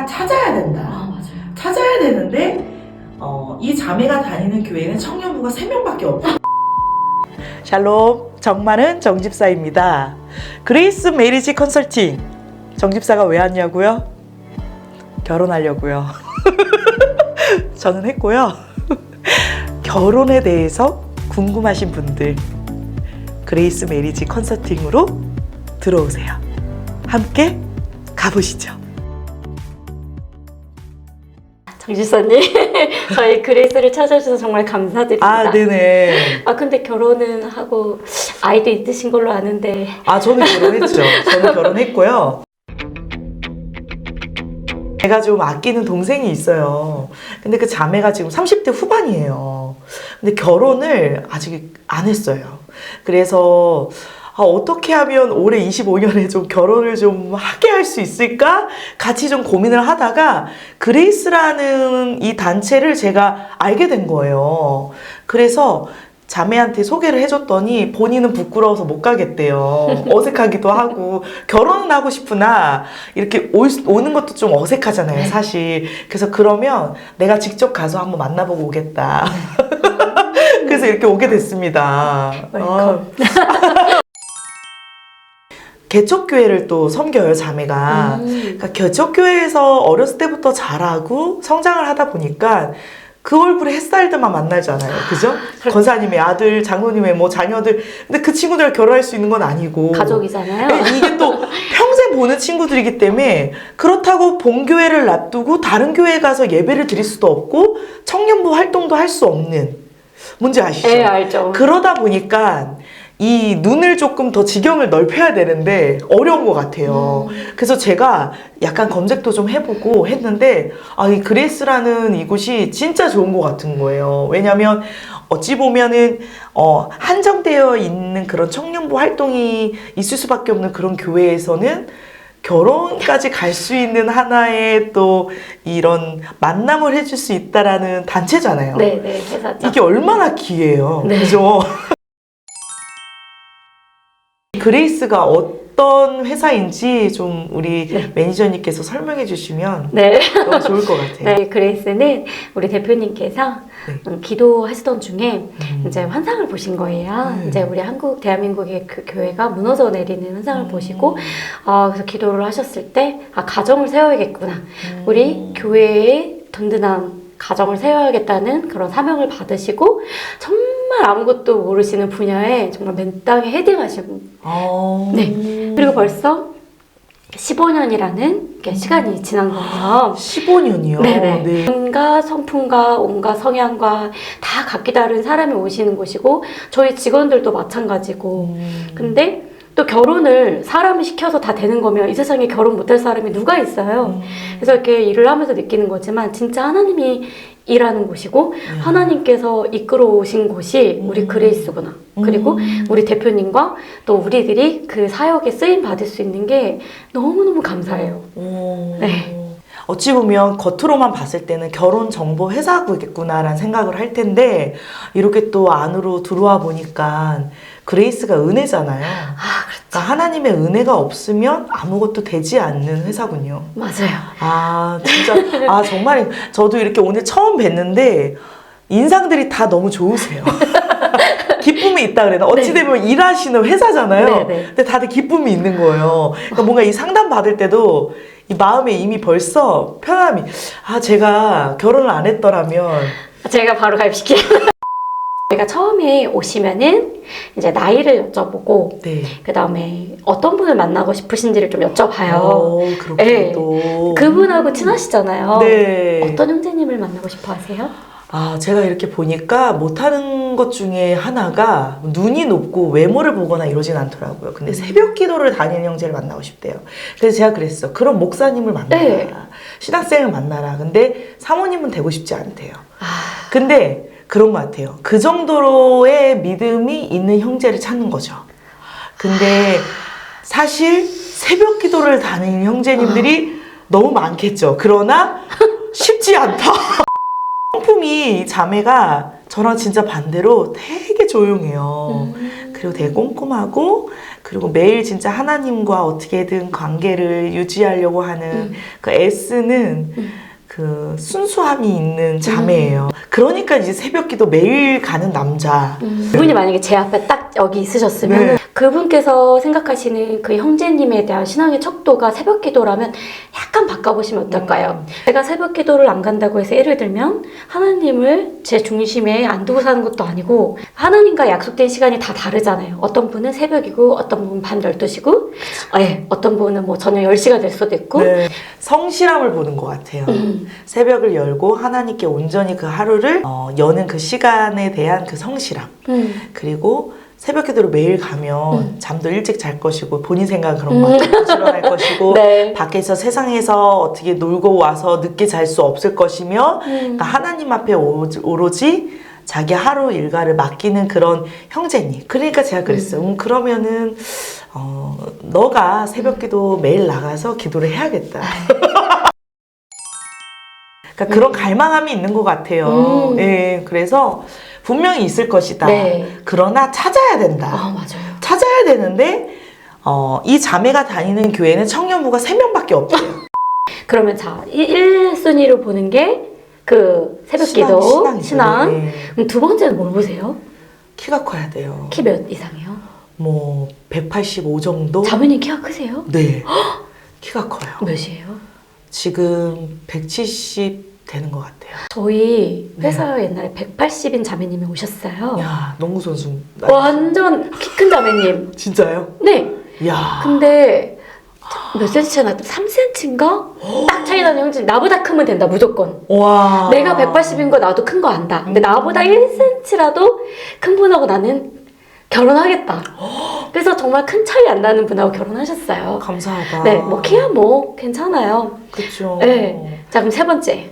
자매가 찾아야 된다. 맞아요. 찾아야 되는데 이 자매가 다니는 교회는 청년부가 3명밖에 없다. 샬롬, 정말은 정집사입니다. 그레이스 메리지 컨설팅. 정집사가 왜 왔냐고요? 결혼하려고요. 저는 했고요. 결혼에 대해서 궁금하신 분들 그레이스 메리지 컨설팅으로 들어오세요. 함께 가보시죠. 정집사님, 저희 그레이스를 찾아주셔서 정말 감사드립니다. 아, 네네. 근데 결혼은 하고 아이도 있으신 걸로 아는데. 저는 결혼했죠. 저는 결혼했고요. 제가 좀 아끼는 동생이 있어요. 근데 그 자매가 지금 30대 후반이에요. 근데 결혼을 아직 안 했어요. 그래서 어떻게 하면 올해 25년에 좀 결혼을 좀 하게 할 수 있을까? 같이 좀 고민을 하다가 그레이스라는 이 단체를 제가 알게 된 거예요. 그래서 자매한테 소개를 해줬더니 본인은 부끄러워서 못 가겠대요. 어색하기도 하고 결혼은 하고 싶으나 이렇게 오는 것도 좀 어색하잖아요, 사실. 그래서 그러면 내가 직접 가서 한번 만나보고 오겠다. 그래서 이렇게 오게 됐습니다. 개척교회를 또 섬겨요, 자매가. 그러니까 개척교회에서 어렸을 때부터 자라고 성장을 하다 보니까 그 얼굴에 햇살들만 만나잖아요. 그죠? 권사님의 아들, 장로님의 뭐 자녀들. 근데 그 친구들 결혼할 수 있는 건 아니고. 가족이잖아요. 이게 또 평생 보는 친구들이기 때문에 그렇다고 본교회를 놔두고 다른 교회에 가서 예배를 드릴 수도 없고 청년부 활동도 할 수 없는. 뭔지 아시죠? 네, 알죠. 그러다 보니까 이 눈을 조금 더 지경을 넓혀야 되는데 어려운 것 같아요. 그래서 제가 약간 검색도 좀 해보고 했는데 이 그레이스라는 이곳이 진짜 좋은 것 같은 거예요. 왜냐면 어찌 보면은 한정되어 있는 그런 청년부 활동이 있을 수밖에 없는 그런 교회에서는 결혼까지 갈 수 있는 하나의 또 이런 만남을 해줄 수 있다라는 단체잖아요. 네, 회사죠. 이게 얼마나 기회예요. 네. 그죠? 그레이스가 어떤 회사인지 좀 우리 매니저님께서 설명해 주시면 너무 좋을 것 같아요. 네, 그레이스는 우리 대표님께서 기도하시던 중에 이제 환상을 보신 거예요. 이제 우리 대한민국의 그 교회가 무너져 내리는 환상을 보시고, 그래서 기도를 하셨을 때, 가정을 세워야겠구나. 우리 교회의 든든한 가정을 세워야겠다는 그런 사명을 받으시고, 정말 아무것도 모르시는 분야에 정말 맨 땅에 헤딩하시고, 네. 그리고 벌써 15년이라는 시간이 지난 거예요. 15년이요? 네네. 네. 온갖 성품과 온갖 성향과 다 각기 다른 사람이 오시는 곳이고, 저희 직원들도 마찬가지고, 근데 또 결혼을 사람이 시켜서 다 되는 거면 이 세상에 결혼 못할 사람이 누가 있어요. 그래서 이렇게 일을 하면서 느끼는 거지만 진짜 하나님이 일하는 곳이고 하나님께서 이끌어 오신 곳이 우리 그레이스구나. 그리고 우리 대표님과 또 우리들이 그 사역에 쓰임 받을 수 있는 게 너무너무 감사해요. 네. 어찌 보면 겉으로만 봤을 때는 결혼 정보 회사구겠구나라는 생각을 할 텐데 이렇게 또 안으로 들어와 보니까 그레이스가 은혜잖아요. 그렇죠. 그러니까 하나님의 은혜가 없으면 아무것도 되지 않는 회사군요. 맞아요. 진짜 정말 저도 이렇게 오늘 처음 뵀는데 인상들이 다 너무 좋으세요. 기쁨이 있다 그래나 어찌 되면 일하시는 회사잖아요. 근데 다들 기쁨이 있는 거예요. 그러니까 뭔가 이 상담 받을 때도 이 마음에 이미 벌써 편함이 제가 결혼을 안 했더라면 제가 바로 가입시켜요. 저희가 처음에 오시면은 이제 나이를 여쭤보고 그 다음에 어떤 분을 만나고 싶으신지를 좀 여쭤봐요. 그렇게 또 그분하고 친하시잖아요. 네. 어떤 형제님을 만나고 싶어 하세요? 제가 이렇게 보니까 못하는 것 중에 하나가 눈이 높고 외모를 보거나 이러진 않더라고요. 근데 새벽 기도를 다니는 형제를 만나고 싶대요. 그래서 제가 그랬어. 그럼 목사님을 만나라. 신학생을 만나라. 근데 사모님은 되고 싶지 않대요. 근데 그런 것 같아요. 그 정도로의 믿음이 있는 형제를 찾는 거죠. 근데 사실 새벽 기도를 다니는 형제님들이 너무 많겠죠. 그러나 쉽지 않다. 성품이 자매가 저랑 진짜 반대로 되게 조용해요. 그리고 되게 꼼꼼하고, 그리고 매일 진짜 하나님과 어떻게든 관계를 유지하려고 하는 그 S는 그 순수함이 있는 자매예요. 그러니까 이제 새벽기도 매일 가는 남자. 그분이 만약에 제 앞에 딱 여기 있으셨으면 네. 그분께서 생각하시는 그 형제님에 대한 신앙의 척도가 새벽 기도라면 약간 바꿔보시면 어떨까요? 제가 새벽 기도를 안 간다고 해서 예를 들면 하나님을 제 중심에 안 두고 사는 것도 아니고, 하나님과 약속된 시간이 다 다르잖아요. 어떤 분은 새벽이고 어떤 분은 밤 12시고 어떤 분은 뭐 저녁 10시가 될 수도 있고. 네. 성실함을 보는 것 같아요. 새벽을 열고 하나님께 온전히 그 하루를 여는 그 시간에 대한 그 성실함. 그리고 새벽 기도로 매일 가면 잠도 일찍 잘 것이고, 본인 생각은 그런 것 같아요. 일어날 것이고, 네. 밖에서 세상에서 어떻게 놀고 와서 늦게 잘 수 없을 것이며, 그러니까 하나님 앞에 오로지 자기 하루 일과를 맡기는 그런 형제님. 그러니까 제가 그랬어요. 그러면은 너가 새벽 기도 매일 나가서 기도를 해야겠다. 그러니까 그런 갈망함이 있는 것 같아요. 예, 그래서 분명히 있을 것이다. 네. 그러나 찾아야 된다. 맞아요. 찾아야 되는데 이 자매가 다니는 교회는 청년부가 3명밖에 없대요. 그러면 자, 1순위로 보는 게 그 새벽 기도, 신앙. 네. 그럼 두 번째는 뭘 보세요? 키가 커야 돼요. 키 몇 이상이요? 뭐 185 정도? 자매님 키가 크세요? 네. 키가 커요. 몇이에요? 지금 170 되는 것 같아요. 저희 회사 옛날에 180인 자매님이 오셨어요. 야, 농구 선수. 완전 키 큰 자매님. 진짜요? 네. 야. 근데 몇 cm 차이 났다? 3cm인가? 딱 차이 나는 형제. 나보다 크면 된다, 무조건. 와. 내가 180인 거 나도 큰 거 안다. 근데 나보다 1cm라도 큰 분하고 나는 결혼하겠다. 그래서 정말 큰 차이 안 나는 분하고 결혼하셨어요. 감사하다. 네, 뭐 키야 뭐 괜찮아요. 그렇죠. 네. 자, 그럼 세 번째.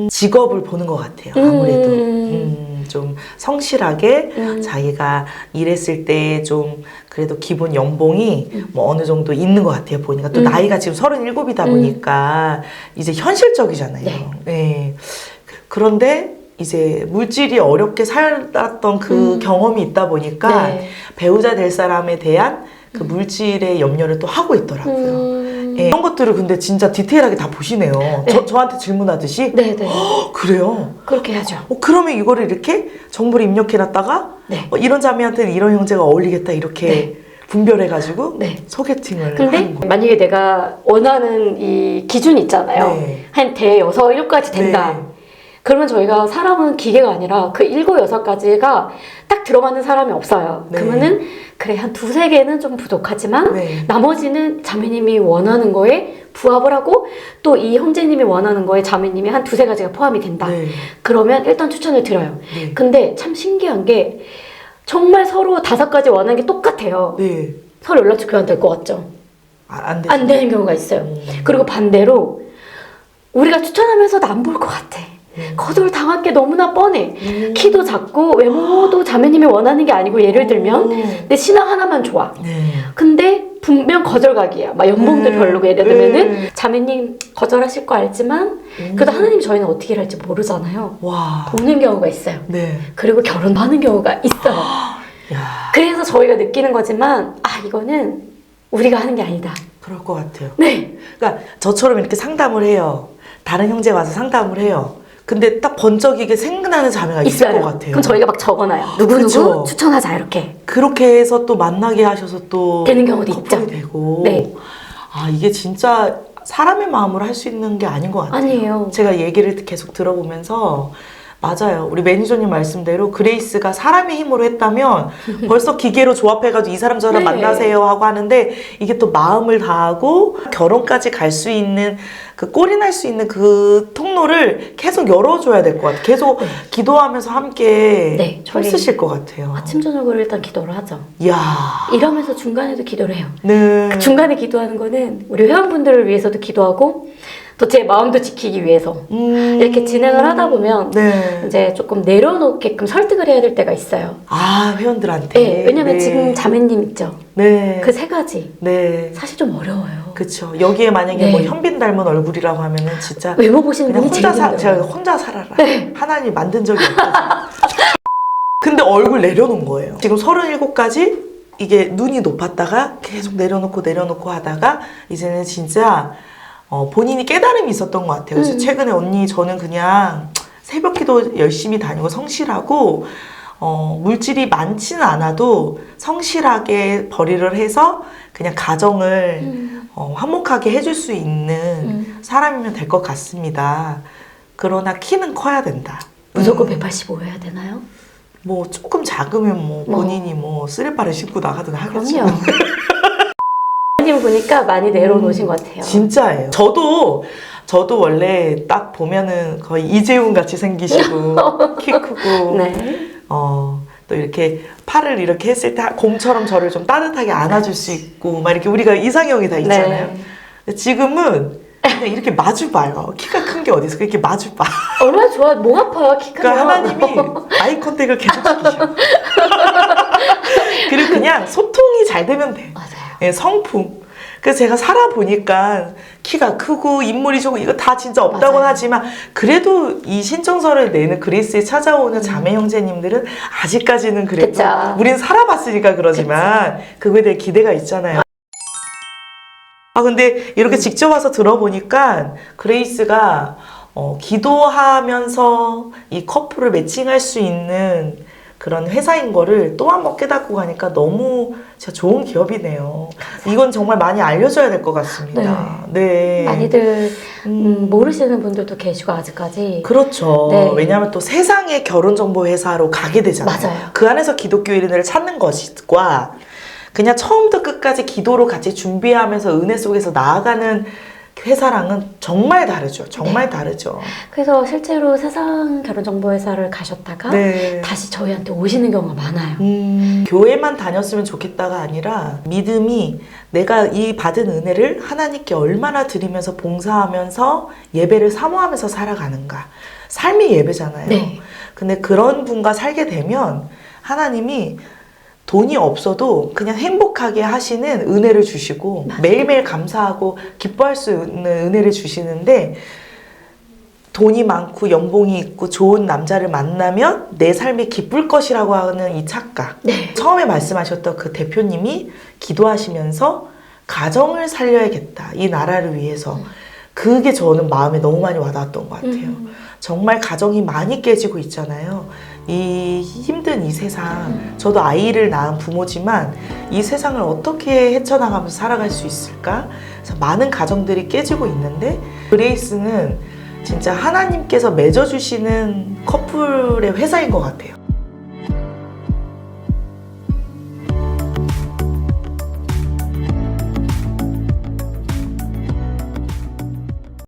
직업을 보는 것 같아요. 아무래도 좀 성실하게 자기가 일했을 때 좀 그래도 기본 연봉이 뭐 어느 정도 있는 것 같아요. 보니까 또 나이가 지금 37이다 보니까 이제 현실적이잖아요. 네. 네. 그런데 이제 물질이 어렵게 살았던 그 경험이 있다 보니까 네. 배우자 될 사람에 대한 그 물질의 염려를 또 하고 있더라고요. 예, 이런 것들을 근데 진짜 디테일하게 다 보시네요. 네. 저한테 질문하듯이? 네네. 그래요? 그렇게 해야죠. 그러면 이거를 이렇게 정보를 입력해놨다가 네. 이런 자매한테는 이런 형제가 어울리겠다 이렇게 네. 분별해가지고 네. 소개팅을 근데 하는 거예요. 만약에 내가 원하는 이 기준이 있잖아요. 네. 한 대여섯, 7까지 된다. 네. 그러면 저희가 사람은 기계가 아니라 그 7, 6까지가 딱 들어맞는 사람이 없어요. 네. 그러면은 그래 한 2, 3개는 좀 부족하지만 네. 나머지는 자매님이 원하는 거에 부합을 하고 또 이 형제님이 원하는 거에 자매님이 한 2, 3가지가 포함이 된다. 네. 그러면 일단 추천을 드려요. 네. 근데 참 신기한 게 정말 서로 5가지 원하는 게 똑같아요. 네. 서로 연락처 교환될 것 같죠? 안 되죠. 안 되는 경우가 있어요. 그리고 반대로 우리가 추천하면서도 안 볼 것 같아. 거절 당할 게 너무나 뻔해. 키도 작고 외모도 자매님이 원하는 게 아니고, 예를 들면 내 신앙 하나만 좋아. 네. 근데 분명 거절각이야. 막 연봉도 네. 별로고, 예를 들면은 네. 자매님 거절하실 거 알지만 그래도 하나님 저희는 어떻게 할지 모르잖아요. 와. 돕는 경우가 있어요. 네. 그리고 결혼하는 경우가 있어요. 야, 그래서 저희가 느끼는 거지만 이거는 우리가 하는 게 아니다. 그럴 것 같아요. 네. 그러니까 저처럼 이렇게 상담을 해요. 다른 형제 와서 상담을 해요. 근데 딱 번쩍이게 생각나는 자매가 있을 있어요. 것 같아요. 그럼 저희가 막 적어놔요. 누구누구 그쵸. 추천하자 이렇게. 그렇게 해서 또 만나게 하셔서 또 되는 경우도 커플이 있죠. 되고. 네. 이게 진짜 사람의 마음으로 할 수 있는 게 아닌 것 같아요. 아니에요. 제가 얘기를 계속 들어보면서 맞아요. 우리 매니저님 말씀대로 그레이스가 사람의 힘으로 했다면 벌써 기계로 조합해가지고 이 사람 저랑 네. 만나세요 하고 하는데, 이게 또 마음을 다하고 결혼까지 갈 수 있는 그 꼴이 날 수 있는 그 통로를 계속 열어줘야 될 것 같아요. 계속 기도하면서 함께 네, 저희 힘쓰실 것 같아요. 아침 저녁으로 일단 기도를 하죠. 이야. 이러면서 중간에도 기도를 해요. 네. 그 중간에 기도하는 거는 우리 회원분들을 위해서도 기도하고 또 제 마음도 지키기 위해서 이렇게 진행을 하다 보면 네. 이제 조금 내려놓게끔 설득을 해야 될 때가 있어요. 회원들한테. 네, 왜냐면 네. 지금 자매님 있죠. 네. 그 3가지 네. 사실 좀 어려워요. 그쵸. 여기에 만약에 네. 뭐 현빈 닮은 얼굴이라고 하면은 진짜 외모 보시는 그냥 분이 혼자 제일 제가 힘들어요. 혼자 살아라. 네. 하나님 만든 적이 없거든요. 근데 얼굴 내려놓은 거예요. 지금 37까지 이게 눈이 높았다가 계속 내려놓고 하다가 이제는 진짜 본인이 깨달음이 있었던 것 같아요. 그래서 최근에 언니 저는 그냥 새벽기도 열심히 다니고 성실하고 물질이 많지는 않아도 성실하게 벌이를 해서 그냥 가정을 화목하게 해줄 수 있는 사람이면 될 것 같습니다. 그러나 키는 커야 된다. 무조건 185여야 되나요? 뭐 조금 작으면 뭐 본인이 뭐 쓰레빠를 신고 나가든 하겠죠. 그럼요. 님 보니까 많이 내려놓으신 것 같아요. 진짜예요. 저도 원래 딱 보면은 거의 이재훈 같이 생기시고 키 크고 네. 또 이렇게 팔을 이렇게 했을 때 곰처럼 저를 좀 따뜻하게 안아줄 수 있고 막 이렇게 우리가 이상형이 다 있잖아요. 네. 근데 지금은 그냥 이렇게 마주봐요. 키가 큰 게 어디서 이렇게 마주봐. 얼마나 좋아. 목 아파요. 키 크면. 그러니까 하나님이 아이 컨택을 계속 시키셔. 그리고 그냥 소통이 잘 되면 돼. 맞아요. 예, 성품. 그래서 제가 살아보니까 키가 크고 인물이 좋고 이거 다 진짜 없다고는 맞아요. 하지만 그래도 이 신청서를 내는 그리스에 찾아오는 자매 형제님들은 아직까지는 그래도 그쵸. 우린 살아봤으니까 그러지만 그거에 대해 기대가 있잖아요. 근데 이렇게 직접 와서 들어보니까 그레이스가 기도하면서 이 커플을 매칭할 수 있는 그런 회사인 거를 또 한 번 깨닫고 가니까 너무 진짜 좋은 기업이네요. 이건 정말 많이 알려줘야 될 것 같습니다. 네. 많이들 모르시는 분들도 계시고 아직까지. 그렇죠. 네. 왜냐하면 또 세상의 결혼정보 회사로 가게 되잖아요. 맞아요. 그 안에서 기독교인을 찾는 것과 그냥 처음부터 끝까지 기도로 같이 준비하면서 은혜 속에서 나아가는 회사랑은 정말 다르죠. 정말 다르죠. 그래서 실제로 세상 결혼정보회사를 가셨다가 네. 다시 저희한테 오시는 경우가 많아요. 교회만 다녔으면 좋겠다가 아니라 믿음이 내가 이 받은 은혜를 하나님께 얼마나 드리면서 봉사하면서 예배를 사모하면서 살아가는가. 삶이 예배잖아요. 네. 근데 그런 분과 살게 되면 하나님이 돈이 없어도 그냥 행복하게 하시는 은혜를 주시고 맞아요. 매일매일 감사하고 기뻐할 수 있는 은혜를 주시는데 돈이 많고 연봉이 있고 좋은 남자를 만나면 내 삶이 기쁠 것이라고 하는 이 착각. 네. 처음에 말씀하셨던 그 대표님이 기도하시면서 가정을 살려야겠다. 이 나라를 위해서. 그게 저는 마음에 너무 많이 와닿았던 것 같아요. 정말 가정이 많이 깨지고 있잖아요. 이 힘든 이 세상, 저도 아이를 낳은 부모지만 이 세상을 어떻게 헤쳐나가면서 살아갈 수 있을까? 그래서 많은 가정들이 깨지고 있는데 그레이스는 진짜 하나님께서 맺어주시는 커플의 회사인 것 같아요.